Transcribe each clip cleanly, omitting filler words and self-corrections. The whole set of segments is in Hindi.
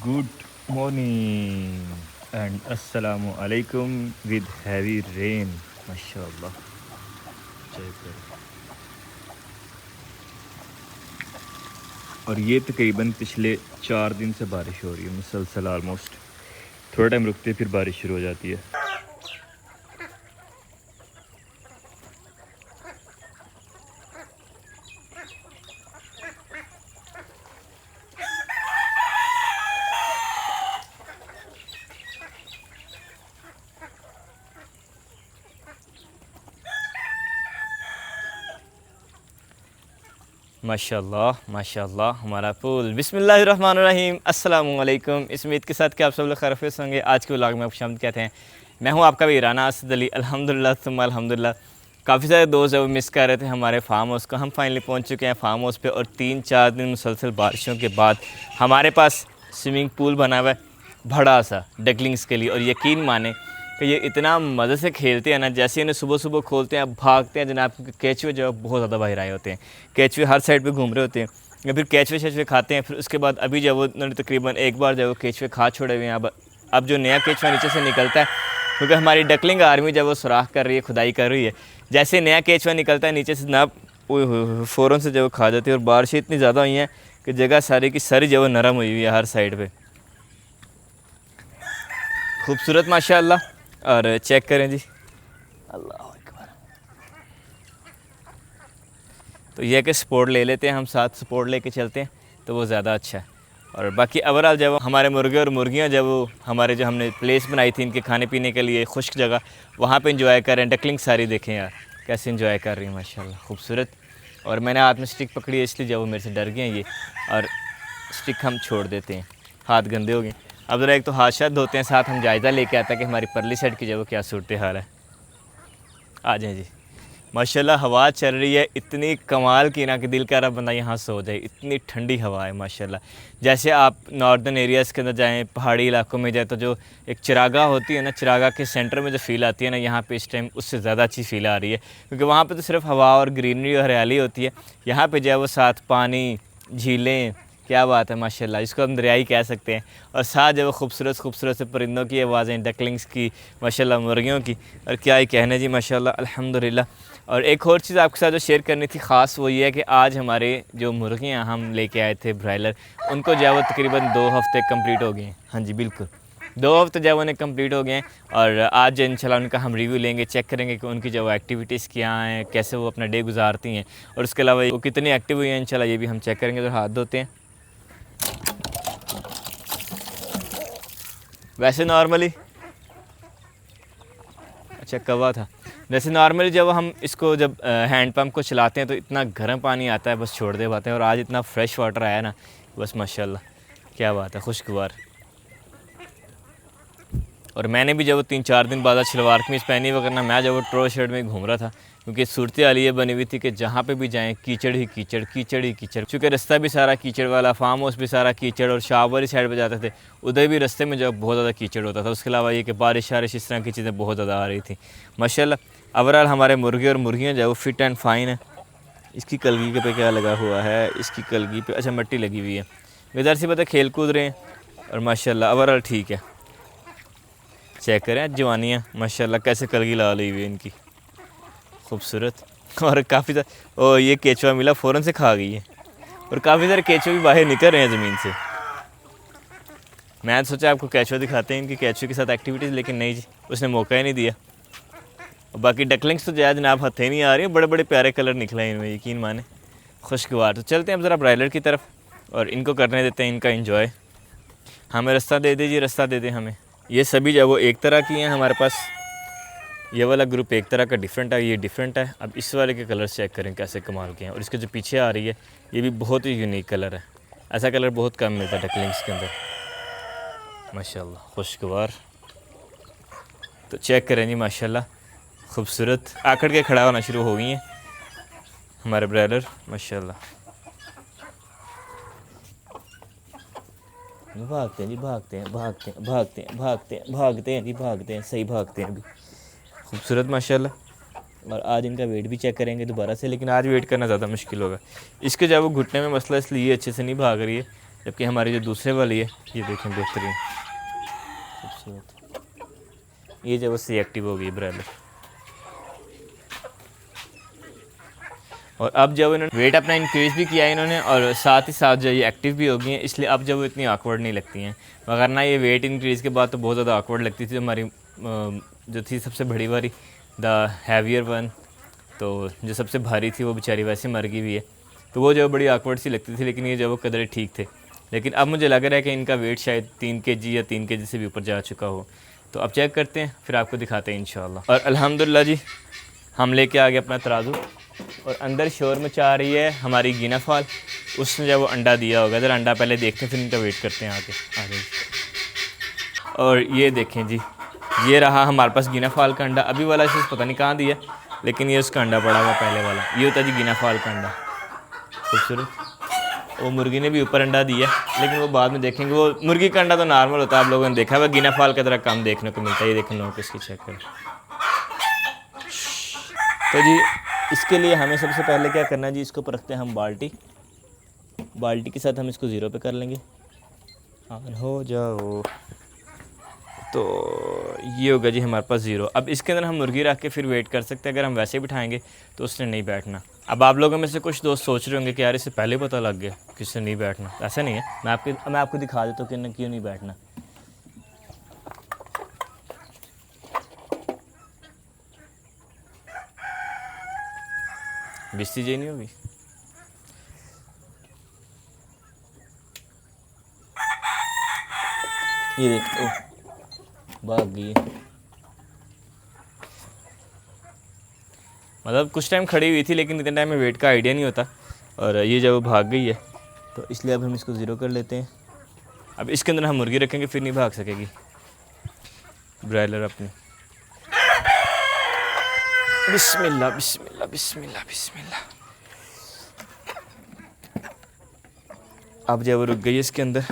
Good morning and assalamu alaikum with heavy rain. माशाल्लाह चेक करो। और ये तकरीबन पिछले 4 दिन से बारिश हो रही है मुसलसल ऑलमोस्ट। थोड़ा टाइम रुकते फिर बारिश शुरू हो जाती है। माशाल्लाह माशाल्लाह हमारा पुल। बिस्मिल्लाहिर्रहमानिर्रहीम। अस्सलामुअलैकुम। इस उम्मीद के साथ कि आप सब लोग खैरियत होंगे। आज के व्लॉग में आपको खुशामद कहते हैं। मैं हूं आपका भी राना असद अली। अल्हम्दुलिल्लाह सुम्मा अल्हम्दुलिल्लाह। काफ़ी सारे दोस्त हैं वो मिस कर रहे थे हमारे फार्म हाउस को। हम फाइनली पहुंच चुके हैं फार्म हाउस पे और 3-4 दिन मुसलसल बारिशों के बाद हमारे पास स्विमिंग पूल बना हुआ है बड़ा सा डकलिंग्स के लिए। और यकीन माने कि ये इतना मज़े से खेलते हैं ना, जैसे इन्हें सुबह सुबह खोलते हैं भागते हैं जनाब। केचुए जो बहुत ज़्यादा बाहर आए होते हैं, केचुए हर साइड पे घूम रहे होते हैं या फिर केचुए शेचुए खाते हैं। फिर उसके बाद अभी जब वो तकरीबन एक बार जब वो केचुए खा छोड़े हुए हैं, अब जो नया केचुआ नीचे से निकलता है, क्योंकि हमारी डकलिंग आर्मी जब वो सुराख कर रही है, खुदाई कर रही है, जैसे नया केचुआ निकलता है नीचे से जनाब फ़ौरन से जब वो खा जाती है। और बारिशें इतनी ज़्यादा हुई हैं कि जगह सारी की सारी जब वो नरम हुई हुई है हर साइड पर। खूबसूरत माशाल्लाह। और चेक करें जी, अल्लाह अकबर। तो यह कि सपोर्ट ले लेते हैं हम, साथ सपोर्ट लेके चलते हैं तो वो ज़्यादा अच्छा है। और बाकी ओवरऑल जब हमारे मुर्गे और मुर्गियाँ जब हमारे जो हमने प्लेस बनाई थी इनके खाने पीने के लिए खुश्क जगह, वहाँ पे इंजॉय कर रहे हैं। डकलिंग सारी देखें यार कैसे इंजॉय कर रही है माशाल्लाह, खूबसूरत। और मैंने हाथ में स्टिक पकड़ी है इसलिए जब वो मेरे से डर गए हैं ये, और स्टिक हम छोड़ देते हैं, हाथ गंदे हो गए। अब ज़रा एक तो हाथ शायद धोते हैं, साथ हम जायज़ा लेके आता है कि हमारी परली साइड की जगह क्या सूरत हाल है। आ जाएं जी। माशाल्लाह हवा चल रही है इतनी कमाल की ना कि दिल कर रहा बंदा यहाँ सो जाए, इतनी ठंडी हवा है माशाल्लाह। जैसे आप नॉर्दर्न एरियाज़ के अंदर जाएँ, पहाड़ी इलाकों में जाए, तो जो एक चिरागा होती है ना, चिरागा के सेंटर में जो फ़ील आती है ना, यहाँ पे इस टाइम उससे ज़्यादा अच्छी फ़ील आ रही है। क्योंकि वहाँ पे तो सिर्फ हवा और ग्रीनरी और हरियाली होती है, यहाँ पे जो है वो साथ पानी, झीलें, क्या बात है माशाल्लाह, इसको हम दरियाई कह सकते हैं। और साथ जो खूबसूरत खूबसूरत से परिंदों की आवाज़ें, डकलिंग्स की माशाल्लाह, मुर्गियों की, और क्या ही कहने जी माशाल्लाह अल्हम्दुलिल्लाह। और एक और चीज़ आपके साथ जो शेयर करनी थी ख़ास, वो ये है कि आज हमारे जो मुर्गियाँ हम लेके आए थे ब्रायलर, उनको जो है वो तकरीबन 2 हफ़्ते कंप्लीट हो गए हैं। हाँ जी बिल्कुल, 2 हफ़्ते जो है उन्हें कंप्लीट हो गए हैं। और आज इंशाल्लाह उनका हम रिव्यू लेंगे, चेक करेंगे कि उनकी जो एक्टिविटीज़ क्या हैं, कैसे वो अपना डे गुजारती हैं, और उसके अलावा वो कितनी एक्टिव हुई हैं इंशाल्लाह ये भी हम चेक करेंगे। तो हाथ धोते हैं। वैसे नॉर्मली अच्छा कवा था। वैसे नॉर्मली जब हम इसको जब हैंड पंप को चलाते हैं तो इतना गर्म पानी आता है, बस छोड़ दे पाते हैं। और आज इतना फ्रेश वाटर आया ना, बस माशाल्लाह क्या बात है, खुशगवार। और मैंने भी जब वो 3-4 दिन बाद शलवार कमीज़ पहनी वगैरह, मैं जब वो ट्रो शर्ट में घूम रहा था, क्योंकि सूरत हाल ये बनी हुई थी कि जहाँ पे भी जाएं कीचड़ ही कीचड़, कीचड़ ही कीचड़। चूँकि रास्ता भी सारा कीचड़ वाला, फार्म हाउस भी सारा कीचड़, और शाहवारी साइड पर जाते थे उधर भी रास्ते में जो बहुत ज़्यादा कीचड़ होता था। उसके अलावा ये कि बारिश शारिश इस तरह की चीज़ें बहुत ज़्यादा आ रही थी माशाल्लाह। ओवरऑल हमारे मुर्गे और मुर्गियाँ जो है वो फिट एंड फाइन है। इसकी कलगी के पे क्या लगा हुआ है, इसकी कलगी पे अच्छा मिट्टी लगी हुई है, इधर से पता खेल कूद रहे हैं। और माशाल्लाह ओवरऑल ठीक है। चेक करें जवानियाँ माशाल्लाह कैसे कलगी ला ली हुई है इनकी, खूबसूरत। और काफ़ी सारे ओ ये केचुआ मिला फ़ौरन से खा गई है। और काफ़ी सारे केचुए भी बाहर निकल रहे हैं ज़मीन से। मैं सोचा आपको केचुआ दिखाते हैं, इनकी केचुए के साथ एक्टिविटीज़, लेकिन नहीं जी, उसने मौका ही नहीं दिया। और बाकी डकलिंग्स तो जो जनाब हथे नहीं आ रही, बड़े बड़े प्यारे कलर निकले हैं इनमें, यकीन माने खुशगवार। तो चलते हैं अब ज़रा ब्रायलर की तरफ और इनको करने देते हैं इनका इंजॉय। हमें रास्ता दे दीजिए, रास्ता दे दें हमें। ये सभी जो वो एक तरह की हैं हमारे पास, ये वाला ग्रुप एक तरह का डिफरेंट है, ये डिफरेंट है। अब इस वाले के कलर चेक करें कैसे कमाल के हैं। और इसके जो पीछे आ रही है ये भी बहुत ही यूनिक कलर है, ऐसा कलर बहुत कम मिलता है डकलिंग्स के अंदर माशाल्लाह, खुशगवार। तो चेक करें जी माशाल्लाह, खूबसूरत आकड़ के खड़ा होना शुरू हो गई हैं हमारे ब्रायलर माशाल्लाह। भागते हैं जी, भागते हैं भागते हैं भागते हैं भागते हैं भागते हैं जी, भागते हैं, सही भागते हैं अभी, खूबसूरत माशाल्लाह। और आज इनका वेट भी चेक करेंगे दोबारा से, लेकिन आज वेट करना ज़्यादा मुश्किल होगा। इसके जब वो घुटने में मसला, इसलिए ये अच्छे से नहीं भाग रही है, जबकि हमारी जो दूसरे वाली है ये देखें बेहतरीन खूबसूरत, ये जब उससे एक्टिव हो गई ब्रायलर। और अब जब इन्होंने वेट अपना इंक्रीज़ भी किया है इन्होंने, और साथ ही साथ जो ये एक्टिव भी हो गई हैं, इसलिए अब जब वो इतनी ऑकवर्ड नहीं लगती हैं। वरना ये वेट इंक्रीज़ के बाद तो बहुत ज़्यादा ऑकवर्ड लगती थी। हमारी जो थी सबसे बड़ी वाली, द हैवियर वन, तो जो सबसे भारी थी वो बेचारी वैसे मर गई भी है, तो वो जो बड़ी ऑकवर्ड सी लगती थी। लेकिन ये जो वो कदरे ठीक थे। लेकिन अब मुझे लग रहा है कि इनका वेट शायद 3 kg या 3 kg से भी ऊपर जा चुका हो। तो अब चेक करते हैं, फिर आपको दिखाते हैं इंशाल्लाह। और अल्हम्दुलिल्लाह जी हम लेके आ गए अपना तराजू, और अंदर शोर मचा रही है हमारी गिना फाल। उसने जब वो अंडा दिया होगा, ज़रा अंडा पहले देखते हैं फिर इनका वेट करते हैं आगे। और ये देखें जी, ये रहा हमारे पास गिना फाल का अंडा। अभी वाला चीज़ पता नहीं कहाँ दिया, लेकिन ये उसका अंडा पड़ा हुआ पहले वाला। ये होता जी गिना फाल का अंडा, खूबसूरत। वो मुर्गी ने भी ऊपर अंडा दिया, लेकिन वो बाद में देखेंगे। वो मुर्गी का अंडा तो नॉर्मल होता है, आप लोगों ने देखा है। वह गिना फाल का तरह कम देखने को मिलता है। ये देखें लोग इसकी चेक करें। तो जी इसके लिए हमें सबसे पहले क्या करना है जी, इसको रखते हैं हम बाल्टी के साथ हम इसको ज़ीरो पे कर लेंगे। ऑन हो जाओ। तो ये होगा जी हमारे पास ज़ीरो। अब इसके अंदर हम मुर्गी रख के फिर वेट कर सकते हैं। अगर हम वैसे बिठाएंगे तो उसने नहीं बैठना। अब आप लोगों में से कुछ दोस्त सोच रहे होंगे कि यार इससे पहले पता लग गया कि इससे नहीं बैठना। ऐसा नहीं है, मैं आपको दिखा देता हूँ कि क्यों नहीं बैठना। बिस्ती जी नहीं होगी। ये देखो भाग गई। मतलब कुछ टाइम खड़ी हुई थी, लेकिन इतने टाइम में वेट का आइडिया नहीं होता। और ये जब भाग गई है तो इसलिए अब हम इसको ज़ीरो कर लेते हैं। अब इसके अंदर हम मुर्गी रखेंगे, फिर नहीं भाग सकेगी ब्रायलर अपनी। बिस्मिल्लाह बिस्मिल्लाह बिस्मिल्लाह बिस्मिल्लाह। अब जब रुक गई इसके अंदर,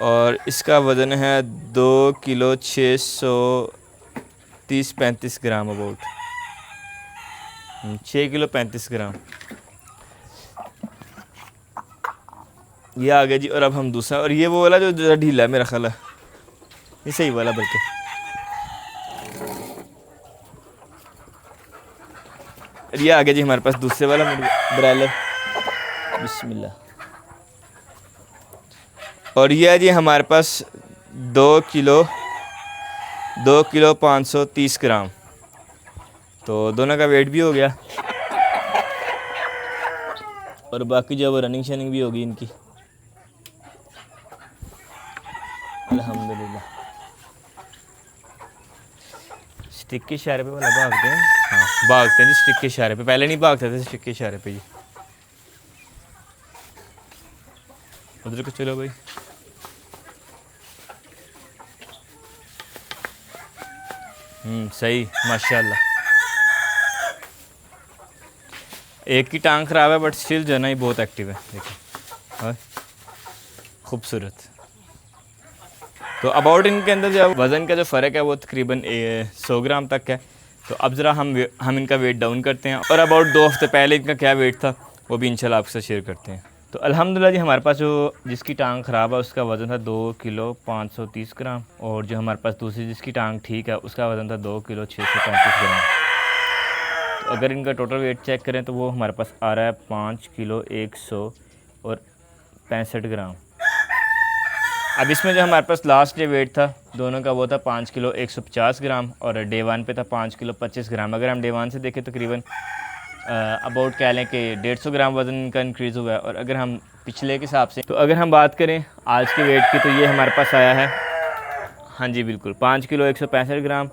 और इसका वज़न है 2 किलो 630-35 ग्राम अबाउट। 6 किलो 35 ग्राम ये आ गया जी। और अब हम दूसरा, और ये वो वाला जो ज़रा ढीला है मेरा ख्याल है, ये सही वाला बल्कि। ये आ गया जी हमारे पास दूसरे वाला ब्रायलर। बिस्मिल्लाह। और ये है जी हमारे पास 2 किलो 530 ग्राम। तो दोनों का वेट भी हो गया, और बाकी जो वो रनिंग शनिंग भी होगी इनकी अल्हम्दुलिल्लाह। स्टिक के इशारे पे वाला भागते हैं। हाँ भागते हैं जी स्टिक के इशारे पे। पहले नहीं भागते थे स्टिक के इशारे पे जी। उधर को चलो भाई। सही माशाल्लाह। एक की टांग ख़राब है, बट स्टिल जो है ना ये बहुत एक्टिव है। देखो खूबसूरत। तो अबाउट इनके अंदर जो वज़न का जो फ़र्क है वो तकरीबन 100 ग्राम तक है। तो अब ज़रा हम इनका वेट डाउन करते हैं, और अबाउट 2 हफ्ते पहले इनका क्या वेट था वो भी इंशाल्लाह आपके साथ शेयर करते हैं। तो अल्हम्दुलिल्लाह जी हमारे पास जो जिसकी टांग ख़राब है उसका वज़न था 2 किलो 530 ग्राम, और जो हमारे पास दूसरी जिसकी टांग ठीक है उसका वज़न था 2 किलो 635 ग्राम। तो अगर इनका टोटल वेट चेक करें तो वो हमारे पास आ रहा है 5 किलो 165 ग्राम। अब इसमें जो हमारे पास लास्ट डे वेट था दोनों का वो था 5 किलो 150 ग्राम, और डे 1 पे था 5 किलो 25 ग्राम। अगर हम डे 1 से देखें तकरीबन अबाउट कह लें कि 150 ग्राम वज़न इनका इंक्रीज़ हुआ है। और अगर हम पिछले के हिसाब से, तो अगर हम बात करें आज के वेट की, तो ये हमारे पास आया है, हाँ जी बिल्कुल 5 किलो 165 ग्राम।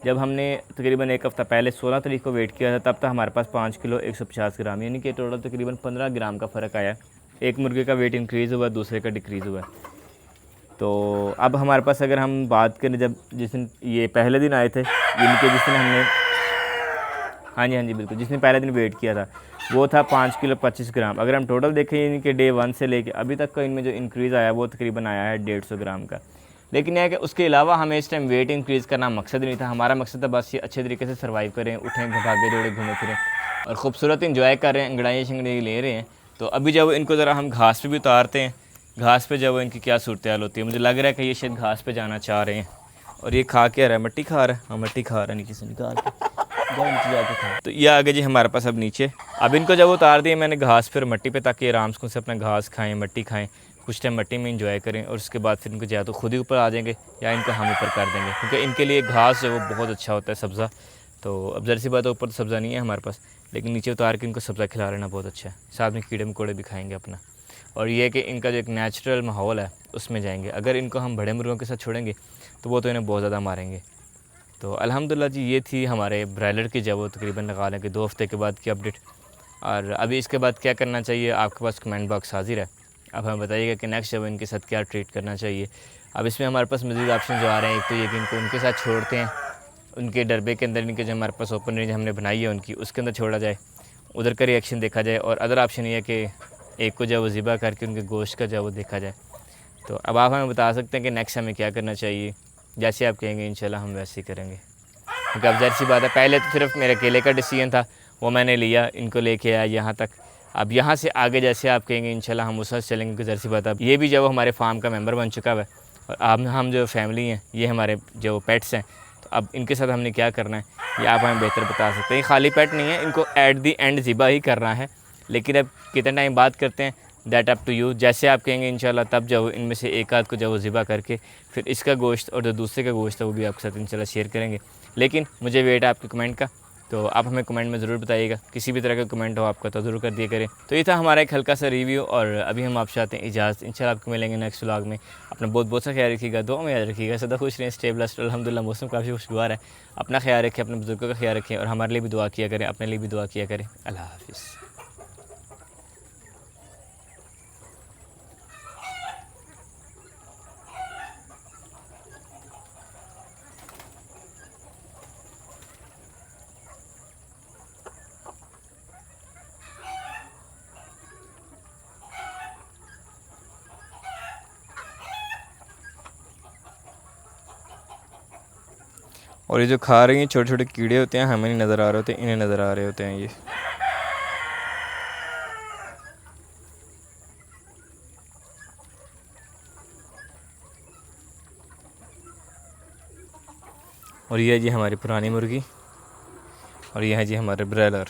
जब हमने तकरीबन एक हफ़्ता पहले 16 तारीख को वेट किया था तब था हमारे पास 5 किलो 150 ग्राम, यानी कि टोटल तकरीबन 15 ग्राम का फ़र्क आया। एक मुर्गे का वेट इंक्रीज़ हुआ, दूसरे का डिक्रीज़ हुआ। तो अब हमारे पास अगर हम बात करें जिस दिन ये पहले दिन आए थे इनके, जिस दिन हमने हाँ जी बिल्कुल जिसने पहले दिन वेट किया था वो था 5 किलो 25 ग्राम। अगर हम टोटल देखें यानी कि डे 1 से लेके अभी तक का इनमें जो इंक्रीज़ आया वो तकरीबन आया है 150 ग्राम का। लेकिन यह है कि उसके अलावा हमें इस टाइम वेट इंक्रीज़ करना मकसद नहीं था। हमारा मकसद था बस ये अच्छे तरीके से सर्वाइव करें, उठें, भागे दौड़े, घूमे फिरें और ख़ूबसूरत इंजॉय कर रहे हैं, अंगड़ाई शंगड़ाई ले रहे हैं। तो अभी जब इनको ज़रा हम घास पे भी उतारते हैं, घास पे जब इनकी क्या सूरत हाल होती है, मुझे लग रहा है कि ये शायद घास पे जाना चाह रहे हैं। और ये खा के आ रहा है, मट्टी खा रहा है। हाँ मट्टी खा रहा है नीचे से निकाल के, जाओ नीचे जाके खा। तो ये आगे जी हमारे पास अब नीचे, अब इनको जब उतार दिए मैंने घास पर मट्टी पे, ताकि आराम से अपना घास खाएँ, मट्टी खाएँ, कुछ टाइम मट्टी में इंजॉय करें, और उसके बाद फिर इनको या तो खुद ही ऊपर आ जाएंगे या इनको हम ऊपर कर देंगे, क्योंकि इनके लिए घास जो वो बहुत अच्छा होता है, सब्ज़ा। तो अब ज़रा सी बात है, ऊपर तो सब्ज़ा नहीं है हमारे पास, लेकिन नीचे उतार के इनको सब्ज़ा खिला लेना बहुत अच्छा है। साथ में कीड़े मकोड़े भी खाएंगे अपना। और ये कि इनका जो एक नेचुरल माहौल है उसमें जाएंगे। अगर इनको हम बड़े मुर्गों के साथ छोड़ेंगे तो वो तो इन्हें बहुत ज़्यादा मारेंगे। तो अल्हम्दुलिल्लाह जी, ये थी हमारे ब्रायलर की जब वो तकरीबन लगा लें कि 2 हफ़्ते के बाद की अपडेट। और अभी इसके बाद क्या करना चाहिए, आपके पास कमेंट बॉक्स हाजिर है। अब हमें बताइएगा कि नेक्स्ट जब इनके साथ क्या ट्रीट करना चाहिए। अब इसमें हमारे पास मज़ीद ऑप्शन जो आ रहे हैं, एक तो ये कि इनको उनके साथ छोड़ते हैं, उनके डरबे के अंदर, इनके जो हमारे पास ओपन रेंज हमने बनाई है उनकी, उसके अंदर छोड़ा जाए, उधर का रिएक्शन देखा जाए। और अदर ऑप्शन ये है कि एक को जो वो ज़िबा करके उनके गोश्त का जो वो देखा जाए। तो अब आप हमें बता सकते हैं कि नेक्स्ट हमें क्या करना चाहिए। जैसे आप कहेंगे इंशाल्लाह हम वैसे ही करेंगे, क्योंकि अब ज़ाहिर सी बात है, पहले तो सिर्फ मेरे अकेले का डिसीजन था, वो मैंने लिया, इनको लेके आया यहाँ तक। अब यहाँ से आगे जैसे आप कहेंगे इंशाल्लाह हम उस वक्त चलेंगे, क्योंकि ज़ाहिर सी बात है अब ये भी जब हमारे फार्म का मेंबर बन चुका है, और अब हम जो फैमिली हैं, ये हमारे जो पेट्स हैं, तो अब इनके साथ हमने क्या करना है ये आप हमें बेहतर बता सकते हैं। खाली पेट नहीं है, इनको एट दी एंड ज़िबा ही करना है। लेकिन अब कितने टाइम बात करते हैं, दैट अप टू यू। जैसे आप कहेंगे इंशाल्लाह, तब जब इनमें से एक आध को जब वो ज़िबा करके फिर इसका गोश्त और जो दूसरे का गोश्त है वो भी आपके साथ इंशाल्लाह शेयर करेंगे। लेकिन मुझे वेट है आपके कमेंट का, तो आप हमें कमेंट में ज़रूर बताइएगा। किसी भी तरह का कमेंट हो आपका तो ज़रूर कर दिया करें। तो ये था हमारा एक हल्का सा रिव्यू, और अभी हम आपसे आते हैं इजाज़त। इंशाल्लाह आपको मिलेंगे नेक्स्ट व्लॉग में। अपना बहुत बहुत सा ख्याल रखिएगा, दुआ में याद रखिएगा, सदा खुश रहें, स्टे ब्लेस्ड। अल्हम्दुलिल्लाह मौसम काफ़ी खुशगवार है। अपना ख्याल रखें, अपने बुजुर्गों का ख्याल रखें, और हमारे लिए भी दुआ किया करें, अपने लिए भी दुआ किया करें। अल्लाह हाफ़िज़। और ये जो खा रही हैं छोटे छोटे कीड़े होते हैं, हमें नहीं नज़र आ रहे होते, इन्हें नज़र आ रहे होते हैं ये। और ये है जी हमारी पुरानी मुर्गी, और ये है जी हमारे ब्रायलर।